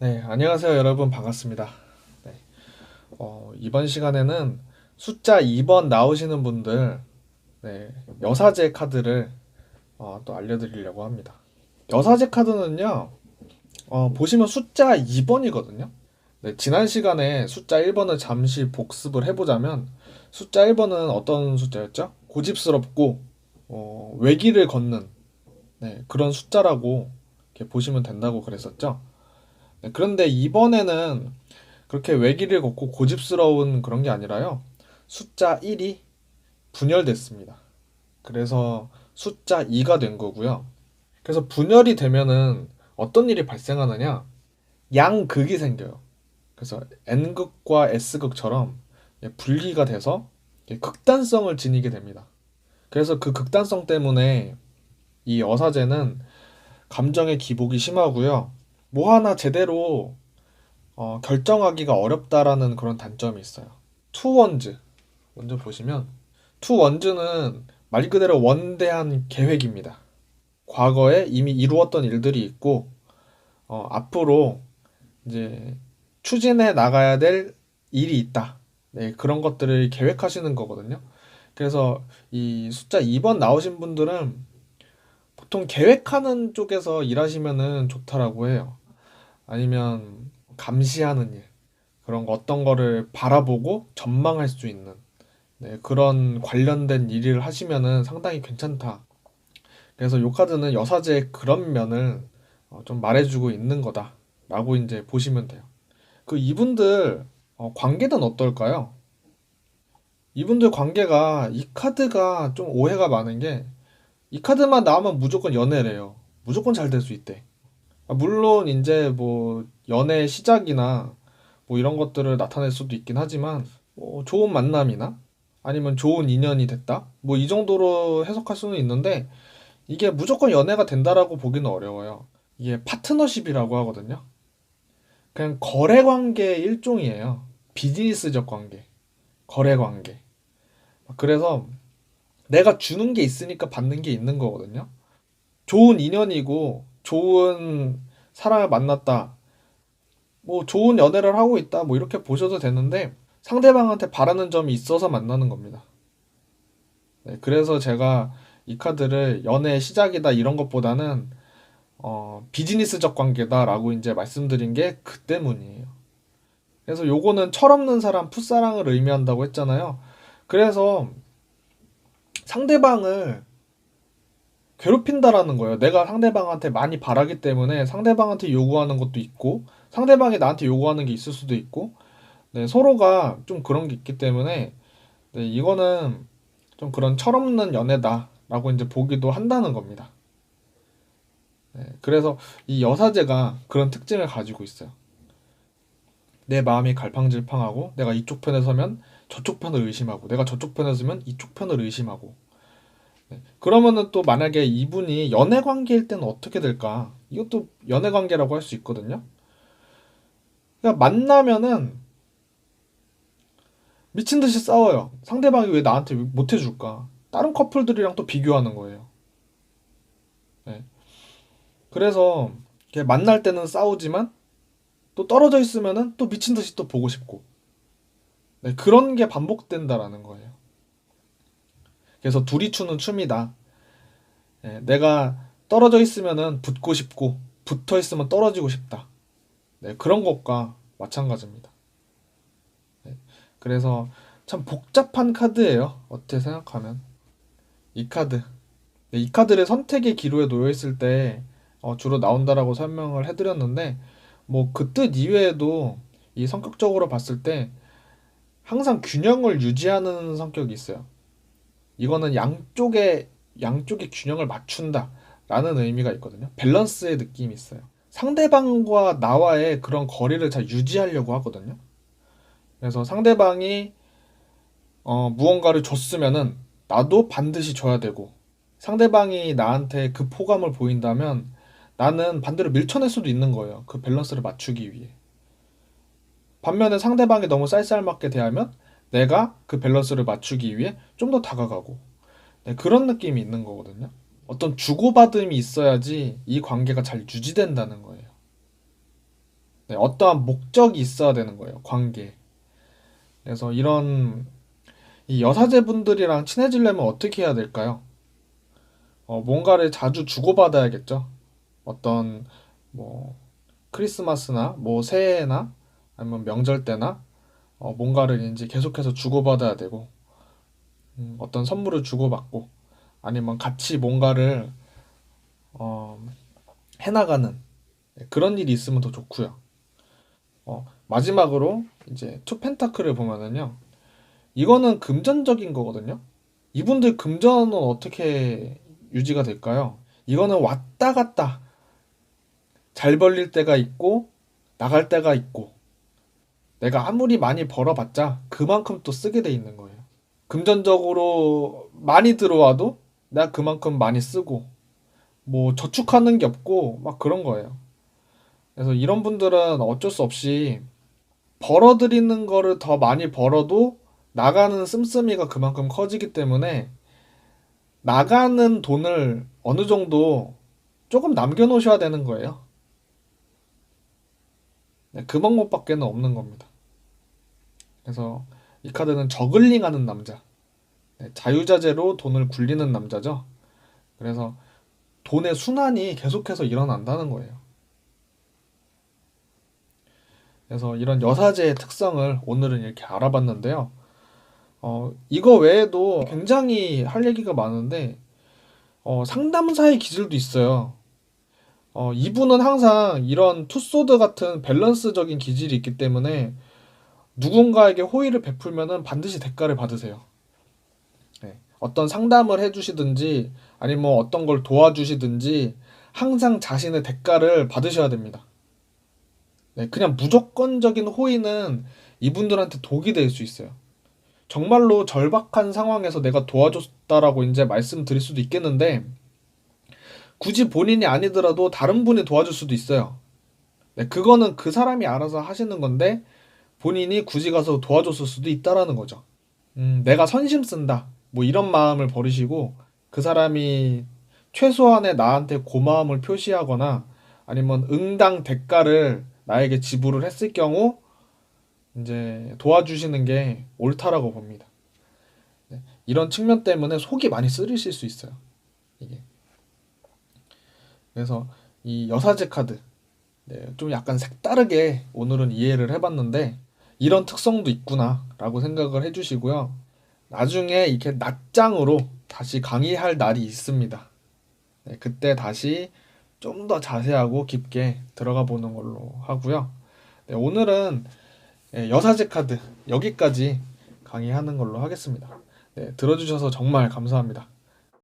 네, 안녕하세요, 여러분. 반갑습니다. 네, 이번 시간에는 숫자 2번 나오시는 분들, 네, 여사제 카드를 또 알려드리려고 합니다. 여사제 카드는요, 보시면 숫자 2번이거든요. 네, 지난 시간에 숫자 1번을 잠시 복습을 해보자면, 숫자 1번은 어떤 숫자였죠? 고집스럽고, 외길을 걷는, 네, 그런 숫자라고 이렇게 보시면 된다고 그랬었죠. 네, 그런데 이번에는 그렇게 외길을 걷고 고집스러운 그런 게 아니라요. 숫자 1이 분열됐습니다. 그래서 숫자 2가 된 거고요. 그래서 분열이 되면은 어떤 일이 발생하느냐? 양극이 생겨요. 그래서 N극과 S극처럼 분리가 돼서 극단성을 지니게 됩니다. 그래서 그 극단성 때문에 이 어사제는 감정의 기복이 심하고요. 뭐 하나 제대로 결정하기가 어렵다라는 그런 단점이 있어요. 투원즈 먼저 보시면 투원즈는 말 그대로 원대한 계획입니다. 과거에 이미 이루었던 일들이 있고 앞으로 이제 추진해 나가야 될 일이 있다. 네, 그런 것들을 계획하시는 거거든요. 그래서 이 숫자 2번 나오신 분들은 보통 계획하는 쪽에서 일하시면은 좋다라고 해요. 아니면 감시하는 일, 그런 거 어떤 거를 바라보고 전망할 수 있는 네, 그런 관련된 일을 하시면은 상당히 괜찮다. 그래서 요 카드는 여사제의 그런 면을 좀 말해주고 있는 거다라고 이제 보시면 돼요. 그 이분들 관계는 어떨까요? 이분들 관계가 이 카드가 좀 오해가 많은 게 이 카드만 나오면 무조건 연애래요. 무조건 잘 될 수 있대. 물론 이제 뭐 연애 시작이나 뭐 이런 것들을 나타낼 수도 있긴 하지만 좋은 만남이나 아니면 좋은 인연이 됐다 뭐 이 정도로 해석할 수는 있는데 이게 무조건 연애가 된다라고 보기는 어려워요. 이게 파트너십이라고 하거든요. 그냥 거래 관계의 일종이에요. 비즈니스적 관계, 거래 관계. 그래서 내가 주는 게 있으니까 받는 게 있는 거거든요. 좋은 인연이고 좋은 사람을 만났다. 뭐 좋은 연애를 하고 있다. 뭐 이렇게 보셔도 되는데 상대방한테 바라는 점이 있어서 만나는 겁니다. 네, 그래서 제가 이 카드를 연애의 시작이다 이런 것보다는 비즈니스적 관계다라고 이제 말씀드린 게 그 때문이에요. 그래서 요거는 철없는 사람, 풋사랑을 의미한다고 했잖아요. 그래서 상대방을 괴롭힌다라는 거예요. 내가 상대방한테 많이 바라기 때문에 상대방한테 요구하는 것도 있고, 상대방이 나한테 요구하는 게 있을 수도 있고, 네, 서로가 좀 그런 게 있기 때문에, 네, 이거는 좀 그런 철없는 연애다라고 이제 보기도 한다는 겁니다. 네, 그래서 이 여사제가 그런 특징을 가지고 있어요. 내 마음이 갈팡질팡하고 내가 이쪽 편에 서면 저쪽 편을 의심하고 내가 저쪽 편에 서면 이쪽 편을 의심하고 네. 그러면은 또 만약에 이분이 연애 관계일 때는 어떻게 될까? 이것도 연애 관계라고 할 수 있거든요. 그러니까 만나면은 미친 듯이 싸워요. 상대방이 왜 나한테 못 해줄까? 다른 커플들이랑 또 비교하는 거예요. 네. 그래서 이렇게 만날 때는 싸우지만 또 떨어져 있으면은 또 미친 듯이 또 보고 싶고 네, 그런 게 반복된다라는 거예요. 그래서 둘이 추는 춤이다. 예, 내가 떨어져 있으면은 붙고 싶고 붙어 있으면 떨어지고 싶다. 네, 그런 것과 마찬가지입니다. 네, 그래서 참 복잡한 카드예요. 어떻게 생각하면 이 카드, 네, 이 카드를 선택의 기로에 놓여 있을 때 주로 나온다라고 설명을 해드렸는데 뭐 그 뜻 이외에도 이 성격적으로 봤을 때 항상 균형을 유지하는 성격이 있어요. 이거는 양쪽의 균형을 맞춘다라는 의미가 있거든요. 밸런스의 느낌이 있어요. 상대방과 나와의 그런 거리를 잘 유지하려고 하거든요. 그래서 상대방이 무언가를 줬으면은 나도 반드시 줘야 되고 상대방이 나한테 그 포감을 보인다면 나는 반대로 밀쳐낼 수도 있는 거예요. 그 밸런스를 맞추기 위해. 반면에 상대방이 너무 쌀쌀맞게 대하면 내가 그 밸런스를 맞추기 위해 좀 더 다가가고 네, 그런 느낌이 있는 거거든요. 어떤 주고받음이 있어야지 이 관계가 잘 유지된다는 거예요. 네, 어떠한 목적이 있어야 되는 거예요. 관계. 그래서 이런 이 여사제분들이랑 친해지려면 어떻게 해야 될까요? 뭔가를 자주 주고받아야겠죠. 어떤 뭐 크리스마스나 뭐 새해나 아니면 명절 때나 뭔가를 이제 계속해서 주고받아야 되고 어떤 선물을 주고받고 아니면 같이 뭔가를 어, 해나가는 그런 일이 있으면 더 좋고요. 마지막으로 이제 투 펜타클을 보면은요. 이거는 금전적인 거거든요. 이분들 금전은 어떻게 유지가 될까요? 이거는 왔다 갔다 잘 벌릴 때가 있고 나갈 때가 있고 내가 아무리 많이 벌어봤자 그만큼 또 쓰게 돼 있는 거예요. 금전적으로 많이 들어와도 내가 그만큼 많이 쓰고 뭐 저축하는 게 없고 막 그런 거예요. 그래서 이런 분들은 어쩔 수 없이 벌어들이는 거를 더 많이 벌어도 나가는 씀씀이가 그만큼 커지기 때문에 나가는 돈을 어느 정도 조금 남겨놓으셔야 되는 거예요. 네, 그 방법밖에는 없는 겁니다. 그래서 이 카드는 저글링 하는 남자. 네, 자유자재로 돈을 굴리는 남자죠. 그래서 돈의 순환이 계속해서 일어난다는 거예요. 그래서 이런 여사제의 특성을 오늘은 이렇게 알아봤는데요. 이거 외에도 굉장히 할 얘기가 많은데, 상담사의 기질도 있어요. 이분은 항상 이런 투소드 같은 밸런스적인 기질이 있기 때문에 누군가에게 호의를 베풀면은 반드시 대가를 받으세요. 네. 어떤 상담을 해주시든지 아니면 뭐 어떤 걸 도와주시든지 항상 자신의 대가를 받으셔야 됩니다. 네, 그냥 무조건적인 호의는 이분들한테 독이 될 수 있어요. 정말로 절박한 상황에서 내가 도와줬다라고 이제 말씀드릴 수도 있겠는데 굳이 본인이 아니더라도 다른 분이 도와줄 수도 있어요. 네, 그거는 그 사람이 알아서 하시는 건데 본인이 굳이 가서 도와줬을 수도 있다라는 거죠. 내가 선심 쓴다. 뭐 이런 마음을 버리시고 그 사람이 최소한의 나한테 고마움을 표시하거나 아니면 응당 대가를 나에게 지불을 했을 경우 이제 도와주시는 게 옳다라고 봅니다. 네, 이런 측면 때문에 속이 많이 쓰리실 수 있어요. 이게. 그래서 이 여사제 카드 네, 좀 약간 색다르게 오늘은 이해를 해봤는데 이런 특성도 있구나라고 생각을 해주시고요. 나중에 이렇게 낮장으로 다시 강의할 날이 있습니다. 네, 그때 다시 좀 더 자세하고 깊게 들어가 보는 걸로 하고요. 네, 오늘은 여사제 카드 여기까지 강의하는 걸로 하겠습니다. 네, 들어주셔서 정말 감사합니다.